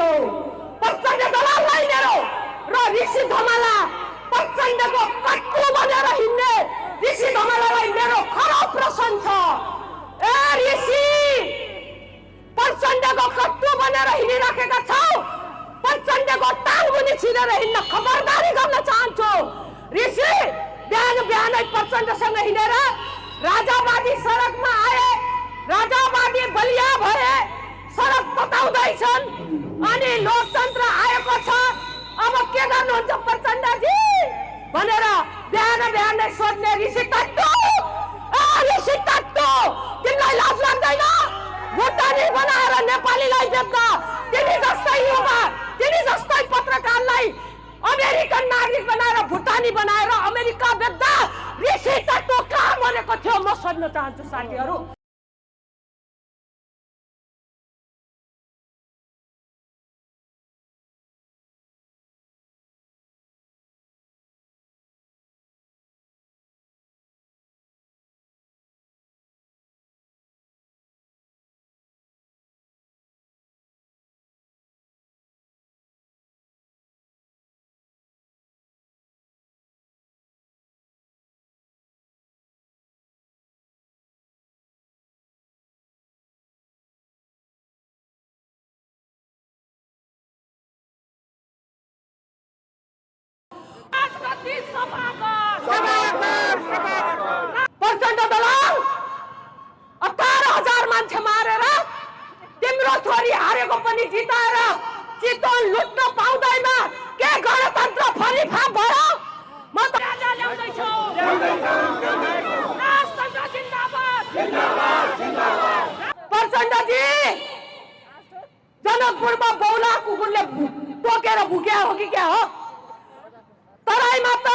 दिन्छु। प्रचण्ड दलाललाई लिएर र ऋषि धमाला प्रचण्डको कट्टु बनेर हिँड्ने ऋषि धमालालाई मेरो खराब प्रशंसा छ। ए ऋषि, प्रचण्डको कट्टु बनेर हिँडिराखेका छौ। प्रचण्डको टाउनी छिरेर हिँड्न खबरदारी गर्न चाहन्छु। ऋषि, बिहान बिहानै प्रचण्डसँग हिँडेर राजावादी सडकमा आए, राजावादी बलिया भए, सडक बताउँदैछन् अनि लोकतन्त्र आएको छ। अब के गर्नुहुन्छ प्रचण्डजी भनेर बिहान बिहानै सोध्ने ऋषि तत्त्व। ऋषि तत्त्व, तिमीलाई लाज लाग्दैन? भुटानी बनाएर नेपालीलाई बेच्दा, तिमी जस्तै युवा, तिमी जस्तै पत्रकारलाई अमेरिकन नागरिक बनाएर भुटानी बनाएर अमेरिका बेच्दा ऋषि तत्त्व कहाँ मरेको थियो म सोध्न चाहन्छु साथीहरू। प्रचण्ड दलाल 18,000 मान्छे मारेर तिम्रो छोरी हारेको पनि जिताएर चितवन लुट्न पाउँदैन। के गणतन्त्र फरिफा भयो? म त राजा ल्याउँदैछु। राजतन्त्र जिन्दाबाद। प्रचण्डजी, जनकपुरमा बौला कुकुरले टोकेर भुक्या हो कि क्या हो? तराईमा त